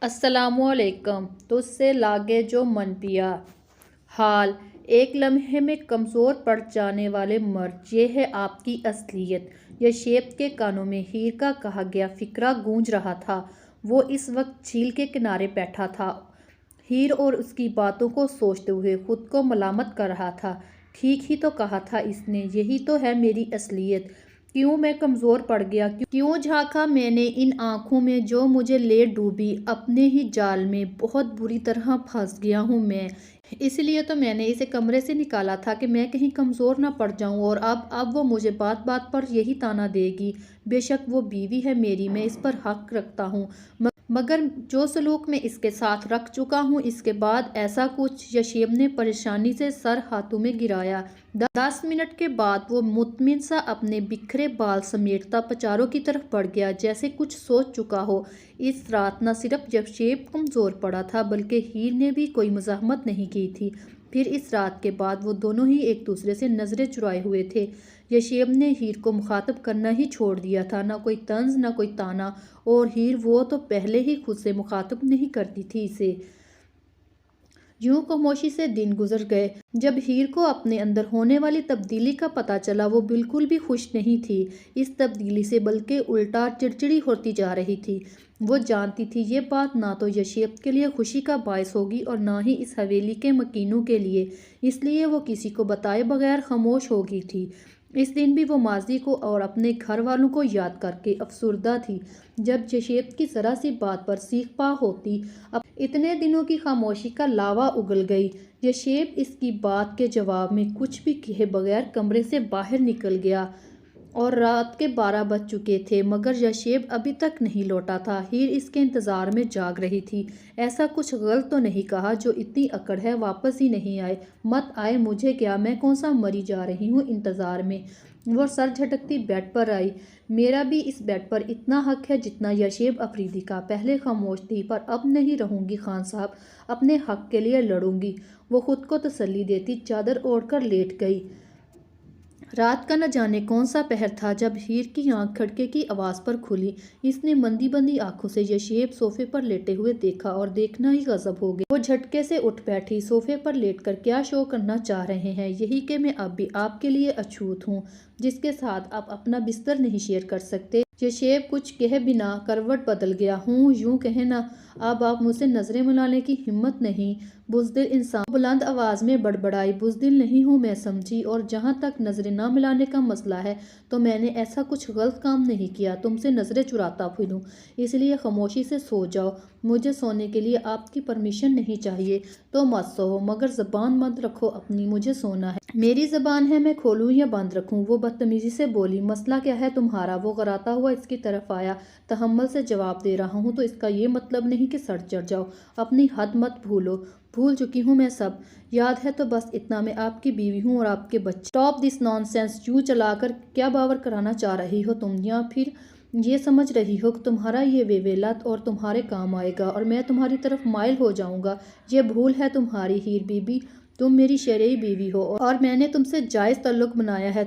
السلام علیکم، تجھ سے لاگے جو من پیا حال ایک لمحے میں کمزور پڑ جانے والے مرد، یہ ہے آپ کی اصلیت۔ یشیب کے کانوں میں ہیر کا کہا گیا فقرہ گونج رہا تھا۔ وہ اس وقت جھیل کے کنارے بیٹھا تھا، ہیر اور اس کی باتوں کو سوچتے ہوئے خود کو ملامت کر رہا تھا۔ ٹھیک ہی تو کہا تھا اس نے، یہی تو ہے میری اصلیت۔ کیوں میں کمزور پڑ گیا؟ کیوں جھانکا میں نے ان آنکھوں میں جو مجھے لے ڈوبی؟ اپنے ہی جال میں بہت بری طرح پھنس گیا ہوں میں۔ اس لیے تو میں نے اسے کمرے سے نکالا تھا کہ میں کہیں کمزور نہ پڑ جاؤں، اور اب وہ مجھے بات بات پر یہی طعنہ دے گی۔ بے شک وہ بیوی ہے میری، میں اس پر حق رکھتا ہوں، مگر جو سلوک میں اس کے ساتھ رکھ چکا ہوں اس کے بعد ایسا کچھ۔ یشیب نے پریشانی سے سر ہاتھوں میں گرایا۔ 10 منٹ کے بعد وہ مطمئن سا اپنے بکھرے بال سمیٹتا پچاروں کی طرف بڑھ گیا، جیسے کچھ سوچ چکا ہو۔ اس رات نہ صرف یشیب کمزور پڑا تھا بلکہ ہیر نے بھی کوئی مزاحمت نہیں کی تھی۔ پھر اس رات کے بعد وہ دونوں ہی ایک دوسرے سے نظریں چرائے ہوئے تھے۔ یشیب نے ہیر کو مخاطب کرنا ہی چھوڑ دیا تھا، نہ کوئی طنز نہ کوئی طعنہ، اور ہیر وہ تو پہلے ہی خود سے مخاطب نہیں کرتی تھی اسے۔ یوں خاموشی سے دن گزر گئے۔ جب ہیر کو اپنے اندر ہونے والی تبدیلی کا پتہ چلا، وہ بالکل بھی خوش نہیں تھی اس تبدیلی سے، بلکہ الٹا چڑچڑی ہوتی جا رہی تھی۔ وہ جانتی تھی یہ بات نہ تو یشیب کے لیے خوشی کا باعث ہوگی اور نہ ہی اس حویلی کے مکینوں کے لیے، اس لیے وہ کسی کو بتائے بغیر خاموش ہو گئی تھی۔ اس دن بھی وہ ماضی کو اور اپنے گھر والوں کو یاد کر کے افسردہ تھی۔ جب یشیب کی ذرا سی بات پر سیخ پا ہوتی، اب اتنے دنوں کی خاموشی کا لاوا اگل گئی۔ یشیب اس کی بات کے جواب میں کچھ بھی کہے بغیر کمرے سے باہر نکل گیا، اور رات کے 12 بج چکے تھے مگر یشیب ابھی تک نہیں لوٹا تھا۔ ہیر اس کے انتظار میں جاگ رہی تھی۔ ایسا کچھ غلط تو نہیں کہا جو اتنی اکڑ ہے واپس ہی نہیں آئے؟ مت آئے مجھے کیا، میں کون سا مری جا رہی ہوں انتظار میں؟ وہ سر جھٹکتی بیڈ پر آئی۔ میرا بھی اس بیڈ پر اتنا حق ہے جتنا یشیب افریدی کا۔ پہلے خاموش تھی، پر اب نہیں رہوں گی خان صاحب، اپنے حق کے لیے لڑوں گی، وہ خود کو تسلی دیتی چادر اوڑھ کر لیٹ گئی۔ رات کا نہ جانے کون سا پہر تھا جب ہیر کی آنکھ کھڑکے کی آواز پر کھلی۔ اس نے مندی بندی آنکھوں سے یشیب صوفے پر لیٹے ہوئے دیکھا اور دیکھنا ہی غضب ہو گیا۔ وہ جھٹکے سے اٹھ بیٹھی۔ صوفے پر لیٹ کر کیا شو کرنا چاہ رہے ہیں؟ یہی کہ میں اب بھی آپ کے لیے اچھوت ہوں، جس کے ساتھ آپ اپنا بستر نہیں شیئر کر سکتے؟ یشیب کچھ کہے بنا کروٹ بدل گیا۔ ہوں، یوں کہیں نا، اب آپ مجھ سے نظریں ملانے کی ہمت نہیں، بزدل انسان، بلند آواز میں بڑبڑائی۔ بزدل نہیں ہوں میں سمجھی، اور جہاں تک نظریں نہ ملانے کا مسئلہ ہے تو میں نے ایسا کچھ غلط کام نہیں کیا تم سے نظریں چراتا پھروں، اس لیے خاموشی سے سو جاؤ۔ مجھے سونے کے لیے آپ کی پرمیشن نہیں چاہیے تو مت سوؤ، مگر زبان بند رکھو اپنی، مجھے سونا ہے۔ میری زبان ہے، میں کھولوں یا بند رکھوں؟ وہ بدتمیزی سے بولی۔ مسئلہ کیا ہے تمہارا؟ وہ غراتا ہوا اس کی طرف آیا۔ تحمل سے جواب دے رہا ہوں تو اس کا یہ مطلب نہیں کہ سڑ چڑھ جاؤ، اپنی حد مت بھولو۔ بھول چکی ہوں میں سب، یاد ہے تو بس اتنا، میں آپ کی بیوی ہوں اور آپ کے بچے۔ اسٹاپ دس نان سینس، یوں چلا کر کیا باور کرانا چاہ رہی ہو تم؟ یا پھر یہ سمجھ رہی ہو کہ تمہارا یہ ویویلت اور تمہارے کام آئے گا اور میں تمہاری طرف مائل ہو جاؤں گا؟ یہ بھول ہے تمہاری ہیر بی بی، تم میری شرعی بیوی ہو اور میں نے تم سے جائز تعلق بنایا ہے۔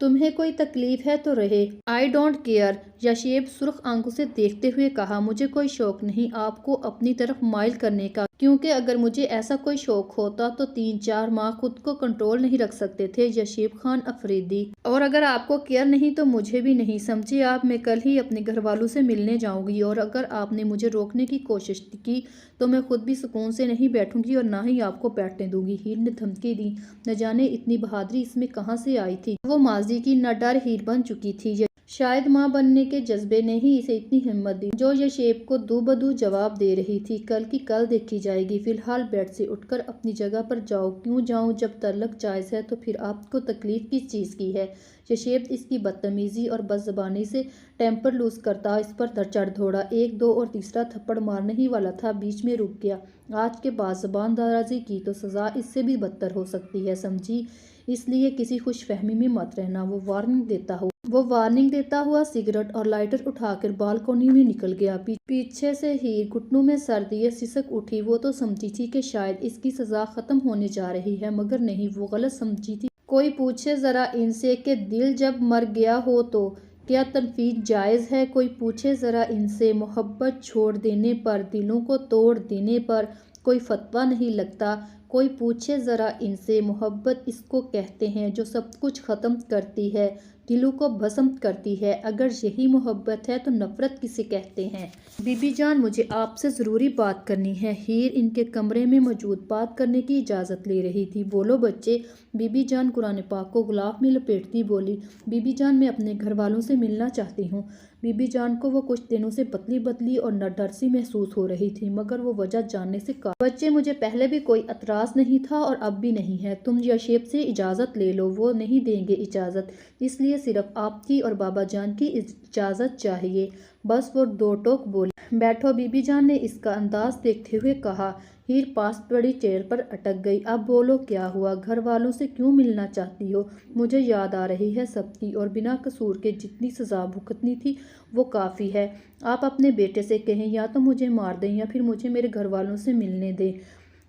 تمہیں کوئی تکلیف ہے تو رہے، آئی ڈونٹ کیئر۔ یشیب سرخ آنکھوں سے دیکھتے ہوئے کہا، مجھے کوئی شوق نہیں آپ کو اپنی طرف مائل کرنے کا، کیونکہ اگر مجھے ایسا کوئی شوق ہوتا تو 3-4 ماہ خود کو کنٹرول نہیں رکھ سکتے تھے یشیب خان افریدی۔ اور اگر آپ کو کیئر نہیں تو مجھے بھی نہیں، سمجھے آپ؟ میں کل ہی اپنے گھر والوں سے ملنے جاؤں گی، اور اگر آپ نے مجھے روکنے کی کوشش کی تو میں خود بھی سکون سے نہیں بیٹھوں گی اور نہ ہی آپ کو بیٹھنے دوں گی۔ ہیر نے دھمکی دی۔ نہ جانے اتنی بہادری اس میں کہاں سے آئی تھی۔ وہ ماضی کی نہ ڈر ہیر بن چکی تھی، شاید ماں بننے کے جذبے نے ہی اسے اتنی ہمت دی جو یشیب کو دو بدو جواب دے رہی تھی۔ کل کی کل دیکھی جائے گی، فی الحال بیڈ سے اٹھ کر اپنی جگہ پر جاؤ۔ کیوں جاؤں؟ جب تعلق جائز ہے تو پھر آپ کو تکلیف کس چیز کی ہے؟ یشیب اس کی بدتمیزی اور بد زبانی سے ٹیمپر لوز کرتا اس پر چڑھ دوڑا، 1-2 اور تیسرا تھپڑ مارنے ہی والا تھا، بیچ میں رک گیا۔ آج کے بعد زبان درازی کی تو سزا اس سے بھی بدتر ہو سکتی ہے، سمجھی؟ اس لیے کسی خوش فہمی میں مت رہنا۔ وہ وارننگ دیتا ہوا سگریٹ اور لائٹر اٹھا کر بالکونی میں نکل گیا۔ پیچھے سے ہیر گھٹنوں میں سر دیے سسک اٹھی۔ وہ تو سمجھی تھی کہ شاید اس کی سزا ختم ہونے جا رہی ہے، مگر نہیں، وہ غلط سمجھی تھی۔ کوئی پوچھے ذرا ان سے کہ دل جب مر گیا ہو تو کیا تنفیذ جائز ہے؟ کوئی پوچھے ذرا ان سے، محبت چھوڑ دینے پر، دلوں کو توڑ دینے پر کوئی فتویٰ نہیں لگتا؟ کوئی پوچھے ذرا ان سے، محبت اس کو کہتے ہیں جو سب کچھ ختم کرتی ہے، دلوں کو بھسم کرتی ہے۔ اگر یہی محبت ہے تو نفرت کسے کہتے ہیں؟ بی بی جان، مجھے آپ سے ضروری بات کرنی ہے۔ ہیر ان کے کمرے میں موجود بات کرنے کی اجازت لے رہی تھی۔ بولو بچے، بی بی جان قرآن پاک کو غلاف میں لپیٹتی بولی۔ بی بی جان، میں اپنے گھر والوں سے ملنا چاہتی ہوں۔ بی بی جان کو وہ کچھ دنوں سے پتلی پتلی اور نڈر سی محسوس ہو رہی تھی، مگر وہ وجہ جاننے سے بچے، مجھے پہلے بھی کوئی اعتراض نہیں تھا اور اب بھی نہیں ہے۔ تم یا شیب سے اجازت لے لو، وہ نہیں دیں گے اجازت، اس لیے صرف آپ کی اور بابا جان کی اجازت چاہیے، بس۔ وہ دو ٹوک بولی۔ بیٹھو، بی بی جان نے اس کا انداز دیکھتے ہوئے کہا۔ ہیر پاس پڑی چیئر پر اٹک گئی۔ اب بولو، کیا ہوا؟ گھر والوں سے کیوں ملنا چاہتی ہو؟ مجھے یاد آ رہی ہے سب کی، اور بنا قصور کے جتنی سزا بھگتنی تھی وہ کافی ہے۔ آپ اپنے بیٹے سے کہیں یا تو مجھے مار دیں یا پھر مجھے میرے گھر والوں سے ملنے دیں۔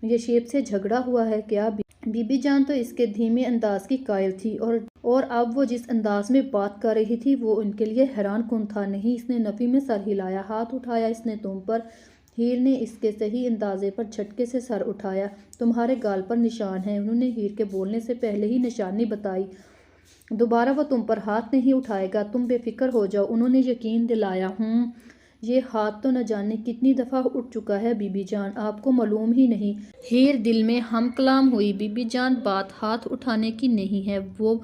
یہ شیب سے جھگڑا ہوا ہے کیا؟ بی بی جان تو اس کے دھیمے انداز کی قائل تھی، اور اب وہ جس انداز میں بات کر رہی تھی وہ ان کے لیے حیران کن تھا۔ نہیں، اس نے نفی میں سر ہلایا۔ ہاتھ اٹھایا اس نے تم پر؟ ہیر نے اس کے صحیح اندازے پر جھٹکے سے سر اٹھایا۔ تمہارے گال پر نشان ہے۔ انہوں نے ہیر کے بولنے سے پہلے ہی نشانی بتائی۔ دوبارہ وہ تم پر ہاتھ نہیں اٹھائے گا، تم بے فکر ہو جاؤ، انہوں نے یقین دلایا۔ یہ ہاتھ تو نہ جانے کتنی دفعہ اٹھ چکا ہے بی بی جان، آپ کو معلوم ہی نہیں۔ ہیر دل میں ہم کلام ہوئی۔ بی بی جان، بات ہاتھ اٹھانے کی نہیں ہے، وہ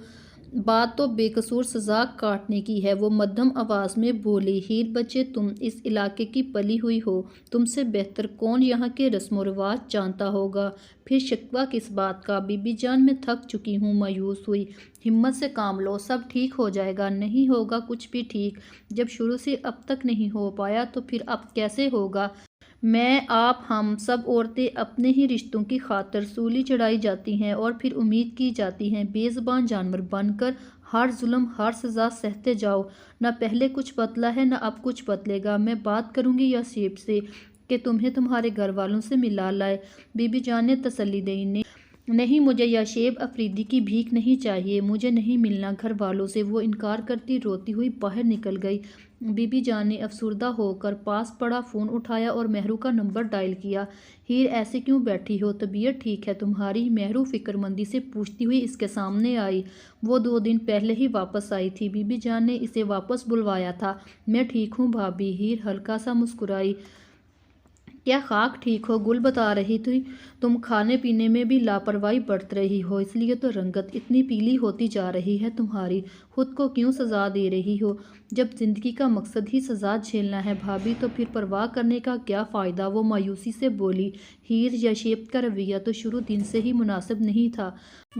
بات تو بے قصور سزا کاٹنے کی ہے، وہ مدھم آواز میں بولی۔ ہیر بچے، تم اس علاقے کی پلی ہوئی ہو، تم سے بہتر کون یہاں کے رسم و رواج جانتا ہوگا، پھر شکوہ کس بات کا؟ بی بی جان، میں تھک چکی ہوں، مایوس ہوئی۔ ہمت سے کام لو، سب ٹھیک ہو جائے گا۔ نہیں ہوگا کچھ بھی ٹھیک، جب شروع سے اب تک نہیں ہو پایا تو پھر اب کیسے ہوگا؟ میں، آپ، ہم سب عورتیں اپنے ہی رشتوں کی خاطر سولی چڑھائی جاتی ہیں اور پھر امید کی جاتی ہے بے زبان جانور بن کر ہر ظلم ہر سزا سہتے جاؤ۔ نہ پہلے کچھ بدلا ہے نہ اب کچھ بدلے گا۔ میں بات کروں گی یا شیب سے کہ تمہیں تمہارے گھر والوں سے ملا لائے؟ بی بی جان نے تسلی دی۔ نہیں، مجھے یا شیب افریدی کی بھیک نہیں چاہیے، مجھے نہیں ملنا گھر والوں سے۔ وہ انکار کرتی روتی ہوئی باہر نکل گئی۔ بی بی جان نے افسردہ ہو کر پاس پڑا فون اٹھایا اور مہرو کا نمبر ڈائل کیا۔ ہیر، ایسے کیوں بیٹھی ہو؟ طبیعت ٹھیک ہے تمہاری؟ مہرو فکر مندی سے پوچھتی ہوئی اس کے سامنے آئی۔ وہ 2 دن پہلے ہی واپس آئی تھی، بی بی جان نے اسے واپس بلوایا تھا۔ میں ٹھیک ہوں بھابھی۔ ہیر ہلکا سا مسکرائی۔ کیا خاک ٹھیک ہو؟ گل بتا رہی تھی تم کھانے پینے میں بھی لاپرواہی برت رہی ہو، اس لیے تو رنگت اتنی پیلی ہوتی جا رہی ہے تمہاری۔ خود کو کیوں سزا دے رہی ہو؟ جب زندگی کا مقصد ہی سزا جھیلنا ہے بھابھی تو پھر پرواہ کرنے کا کیا فائدہ؟ وہ مایوسی سے بولی۔ ہیر، یا شیب کا رویہ تو شروع دن سے ہی مناسب نہیں تھا،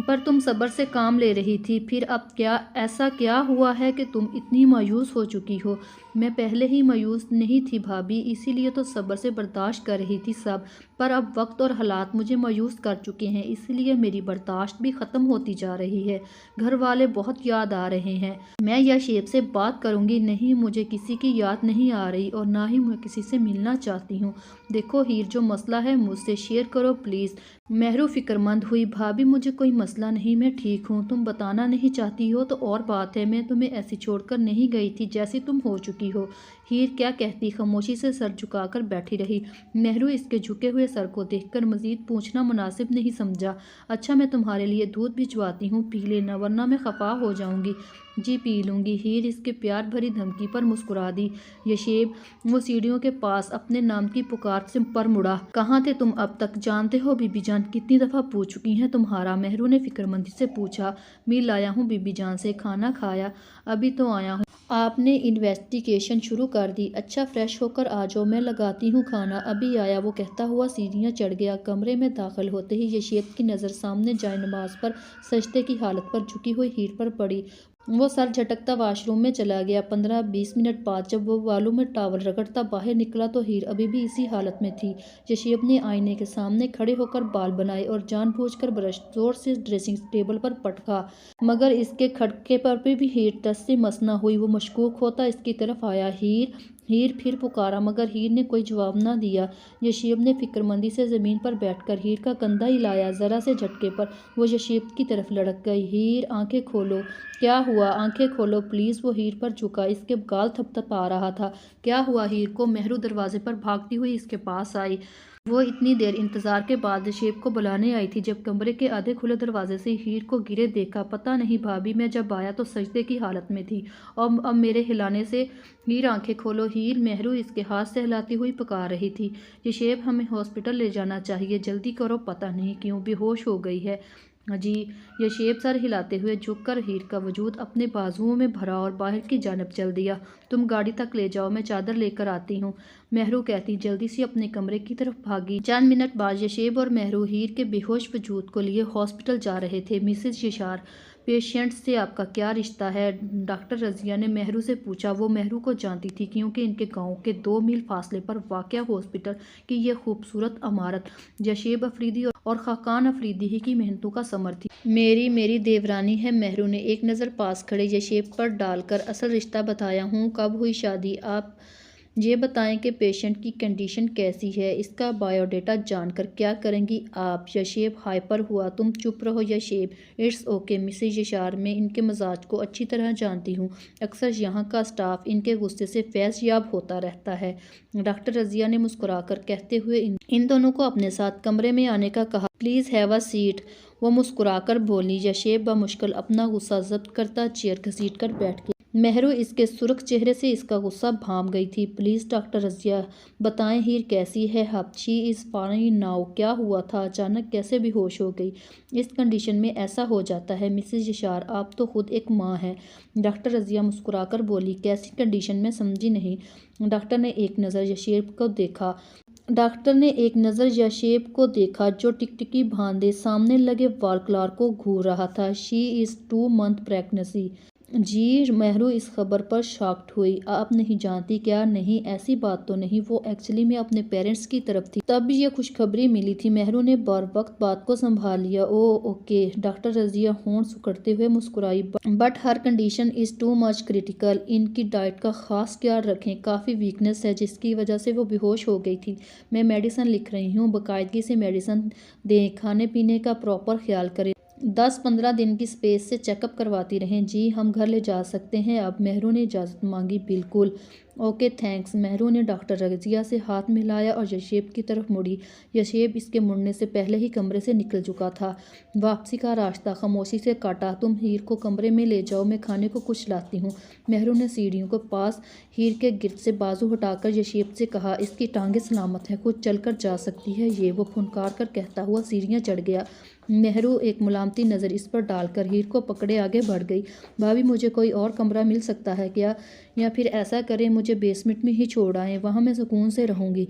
پر تم صبر سے کام لے رہی تھی، پھر اب کیا ایسا کیا ہوا ہے کہ تم اتنی مایوس ہو چکی ہو؟ میں پہلے ہی مایوس نہیں تھی بھابھی، اسی لیے تو صبر سے برداشت کر رہی تھی سب، پر اب وقت اور حالات مجھے مایوس کر چکے ہیں، اس لیے میری برداشت بھی ختم ہوتی جا رہی ہے۔ گھر والے بہت یاد آ رہے ہیں۔ میں یا شیب سے بات کروں گی۔ نہیں، مجھے کسی کی یاد نہیں آ رہی اور نہ ہی میں کسی سے ملنا چاہتی ہوں۔ دیکھو ہیر، جو مسئلہ ہے مجھ سے شیئر کرو پلیز۔ مہرو فکر مند ہوئی۔ بھابھی، مجھے کوئی مسئلہ نہیں، میں ٹھیک ہوں۔ تم بتانا نہیں چاہتی ہو تو اور بات ہے، میں تمہیں ایسی چھوڑ کر نہیں گئی تھی جیسی تم ہو چکی ہو۔ ہیر کیا کہتی خاموشی سے سر جھکا کر بیٹھی رہی۔ مہرو اس کے جھکے ہوئے سر کو دیکھ کر مزید پوچھنا مناسب نہیں سمجھا۔ اچھا، میں تمہارے لیے دودھ بھجواتی ہوں، پی لینا ورنہ میں خفا ہو جاؤں گی۔ جی پی لوں گی۔ ہیر اس کے پیار بھری دھمکی پر مسکرا دی۔ یشیب، وہ سیڑھیوں کے پاس اپنے نام کی پکار سے پر مڑا۔ کہاں تھے تم اب تک؟ جانتے ہو بی بی جان کتنی دفعہ پوچھ چکی ہیں تمہارا؟ مہرو نے فکر مندی سے پوچھا۔ مل آیا ہوں بی بی جان سے۔ کھانا کھایا؟ ابھی تو آیا ہوں۔ آپ نے انویسٹیگیشن شروع کر دی؟ اچھا، فریش ہو کر آ جاؤ، میں لگاتی ہوں کھانا، ابھی آیا۔ وہ کہتا ہوا سیڑھیاں چڑھ گیا۔ کمرے میں داخل ہوتے ہی یشیب کی نظر سامنے جائے نماز پر سجدے کی حالت پر جھکی ہوئی ہیر پر پڑی۔ وہ سر جھٹکتا واش روم میں چلا گیا۔ 15-20 منٹ بعد جب وہ بالوں میں ٹاول رگڑتا باہر نکلا تو ہیر ابھی بھی اسی حالت میں تھی۔ یشیب نے آئینے کے سامنے کھڑے ہو کر بال بنائے اور جان بوجھ کر برش زور سے ڈریسنگ ٹیبل پر پٹکا، مگر اس کے کھٹکے پر بھی ہیر ٹس سے مس نہ ہوئی۔ وہ مشکوک ہوتا اس کی طرف آیا۔ ہیر، ہیر پھر پکارا مگر ہیر نے کوئی جواب نہ دیا۔ یشیب نے فکرمندی سے زمین پر بیٹھ کر ہیر کا کندھا ہلایا۔ ذرا سے جھٹکے پر وہ یشیب کی طرف لڑک گئی۔ ہیر آنکھیں کھولو۔ کیا ہوا؟ آنکھیں کھولو پلیز۔ وہ ہیر پر جھکا، اس کے گال تھپ تھپا رہا تھا۔ کیا ہوا ہیر کو؟ مہرو دروازے پر بھاگتی ہوئی اس کے پاس آئی۔ وہ اتنی دیر انتظار کے بعد یشیب کو بلانے آئی تھی جب کمرے کے آدھے کھلے دروازے سے ہیر کو گرے دیکھا۔ پتہ نہیں بھابھی، میں جب آیا تو سجدے کی حالت میں تھی اور اب میرے ہلانے سے ہیر آنکھیں کھولو ہیر، مہرو اس کے ہاتھ سے ہلاتی ہوئی پکار رہی تھی۔ یشیب ہمیں ہاسپٹل لے جانا چاہیے، جلدی کرو، پتہ نہیں کیوں بے ہوش ہو گئی ہے۔ جی۔ یشیب سر ہلاتے ہوئے جھک کر ہیر کا وجود اپنے بازوؤں میں بھرا اور باہر کی جانب چل دیا۔ تم گاڑی تک لے جاؤ، میں چادر لے کر آتی ہوں، مہرو کہتی جلدی سے اپنے کمرے کی طرف بھاگی۔ چند منٹ بعد یشیب اور مہرو ہیر کے بے ہوش وجود کو لیے ہاسپٹل جا رہے تھے۔ مسز یشار، پیشنٹ سے آپ کا کیا رشتہ ہے؟ ڈاکٹر رضیہ نے مہرو سے پوچھا۔ وہ مہرو کو جانتی تھی کیونکہ ان کے گاؤں کے 2 میل فاصلے پر واقع ہاسپٹل کی یہ خوبصورت عمارت یشیب افریدی اور خاقان افریدی ہی کی محنتوں کا ثمر تھی۔ میری دیورانی ہے، مہرو نے ایک نظر پاس کھڑے یشیب پر ڈال کر اصل رشتہ بتایا۔ ہوں، کب ہوئی شادی؟ آپ یہ بتائیں کہ پیشنٹ کی کنڈیشن کیسی ہے، اس کا بائیو ڈیٹا جان کر کیا کریں گی آپ؟ یشیب ہائپر ہوا۔ تم چپ رہو یشیب۔ اٹس اوکے مسز یشار، میں ان کے مزاج کو اچھی طرح جانتی ہوں، اکثر یہاں کا اسٹاف ان کے غصے سے فیض یاب ہوتا رہتا ہے۔ ڈاکٹر رضیہ نے مسکرا کر کہتے ہوئے ان دونوں کو اپنے ساتھ کمرے میں آنے کا کہا۔ پلیز ہیو اے سیٹ، وہ مسکرا کر بولی۔ یشیب بمشکل اپنا غصہ ضبط کرتا چیئر گھسیٹ کر بیٹھ گیا۔ مہرو اس کے سرخ چہرے سے اس کا غصہ بھانپ گئی تھی۔ پلیز ڈاکٹر رضیہ بتائیں ہیر کیسی ہے؟ شی از فائن ناؤ۔ کیا ہوا تھا؟ اچانک کیسے بے ہوش ہو گئی؟ اس کنڈیشن میں ایسا ہو جاتا ہے مسز یشار، آپ تو خود ایک ماں ہیں۔ ڈاکٹر رضیہ مسکرا کر بولی۔ کیسی کنڈیشن؟ میں سمجھی نہیں۔ ڈاکٹر نے ایک نظر یشیب کو دیکھا جو ٹکٹکی باندھے سامنے لگے وال کلار کو گھور رہا تھا۔ شی از 2 month پریگننسی۔ جی۔ مہرو اس خبر پر شاکڈ ہوئی۔ آپ نہیں جانتی کیا؟ نہیں، ایسی بات تو نہیں، وہ ایکچولی میں اپنے پیرنٹس کی طرف تھی، تب یہ خوشخبری ملی تھی۔ مہرو نے بر وقت بات کو سنبھال لیا۔ اوکے۔ ڈاکٹر رضیہ ہونٹ سکڑتے ہوئے مسکرائی۔ بٹ ہر condition is too much critical. ان کی ڈائٹ کا خاص خیال رکھیں، کافی ویکنس ہے جس کی وجہ سے وہ بے ہوش ہو گئی تھی۔ میں میڈیسن لکھ رہی ہوں، باقاعدگی سے میڈیسن دیں، کھانے پینے کا پراپر خیال کریں، 10-15 دن کی اسپیس سے چیک اپ کرواتی رہیں۔ جی، ہم گھر لے جا سکتے ہیں اب؟ مہرو نے اجازت مانگی۔ بالکل۔ Okay thanks. مہرو نے ڈاکٹر رضیہ سے ہاتھ ملایا اور یشیب کی طرف مڑی۔ یشیب اس کے مڑنے سے پہلے ہی کمرے سے نکل چکا تھا۔ واپسی کا راستہ خاموشی سے کاٹا۔ تم ہیر کو کمرے میں لے جاؤ، میں کھانے کو کچھ لاتی ہوں، مہرو نے سیڑھیوں کے پاس ہیر کے گرد سے بازو ہٹا کر یشیب سے کہا۔ اس کی ٹانگیں سلامت ہیں، خود چل کر جا سکتی ہے یہ، وہ پھنکار کر کہتا ہوا سیڑھیاں چڑھ گیا۔ مہرو ایک ملامتی نظر اس پر ڈال کر ہیر کو پکڑے آگے بڑھ گئی۔ بھابھی، مجھے کوئی اور کمرہ مل سکتا ہے کیا؟ یا پھر ایسا کریں مجھے بیسمنٹ میں ہی چھوڑ آئیں، وہاں میں سکون سے رہوں گی۔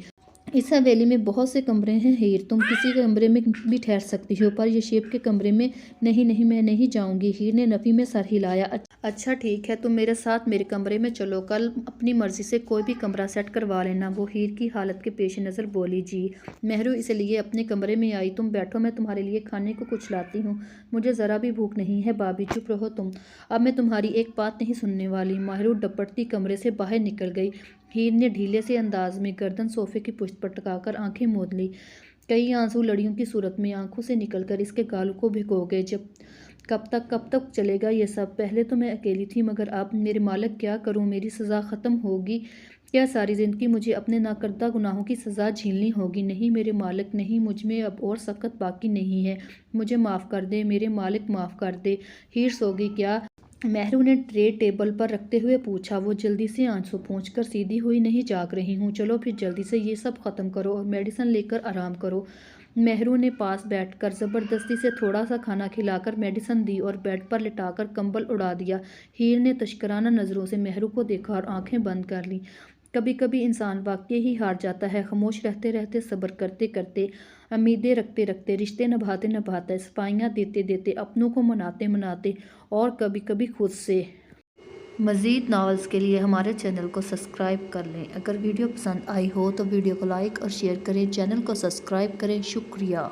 اس حویلی میں بہت سے کمرے ہیں ہیر، تم کسی کمرے میں بھی ٹھہر سکتی ہو، پر یشیب کے کمرے میں نہیں، میں نہیں جاؤں گی۔ ہیر نے نفی میں سر ہلایا۔ اچھا ٹھیک ہے، تم میرے ساتھ میرے کمرے میں چلو، کل اپنی مرضی سے کوئی بھی کمرہ سیٹ کروا لینا، وہ ہیر کی حالت کے پیش نظر بولی۔ جی۔ مہرو اس لیے اپنے کمرے میں آئی۔ تم بیٹھو، میں تمہارے لیے کھانے کو کچھ لاتی ہوں، مجھے ذرا بھی بھوک نہیں ہے۔ بھابھی چپ رہو تم، اب میں تمہاری ایک بات نہیں سننے والی۔ مہرو ڈپٹتی کمرے سے باہر نکل گئی۔ ہیر نے ڈھیلے سے انداز میں گردن صوفے کی پشت پر ٹکا کر آنکھیں موند لی۔ کئی آنسو لڑیوں کی صورت میں آنکھوں سے نکل کر اس کے گالوں کو بھگو گئے۔ کب تک چلے گا یہ سب؟ پہلے تو میں اکیلی تھی مگر اب میرے مالک کیا کروں؟ میری سزا ختم ہوگی کیا؟ ساری زندگی مجھے اپنے ناکردہ گناہوں کی سزا جھیلنی ہوگی؟ نہیں میرے مالک، نہیں، مجھ میں اب اور سخت باقی نہیں ہے، مجھے معاف کر دے میرے مالک، معاف کر دے۔ ہیر سو گئی کیا؟ مہرو نے ٹرے ٹیبل پر رکھتے ہوئے پوچھا۔ وہ جلدی سے آنسو پونچھ کر سیدھی ہوئی۔ نہیں جاگ رہی ہوں۔ چلو پھر جلدی سے یہ سب ختم کرو اور میڈیسن لے کر آرام کرو۔ مہرو نے پاس بیٹھ کر زبردستی سے تھوڑا سا کھانا کھلا کر میڈیسن دی اور بیڈ پر لٹا کر کمبل اڑا دیا۔ ہیر نے تشکرانہ نظروں سے مہرو کو دیکھا اور آنکھیں بند کر لیں۔ کبھی کبھی انسان واقعی ہی ہار جاتا ہے، خاموش رہتے صبر کرتے امیدیں رکھتے رشتے نبھاتے صفائیاں دیتے اپنوں کو مناتے اور کبھی کبھی خود سے۔ مزید ناولز کے لیے ہمارے چینل کو سبسکرائب کر لیں۔ اگر ویڈیو پسند آئی ہو تو ویڈیو کو لائک اور شیئر کریں، چینل کو سبسکرائب کریں۔ شکریہ۔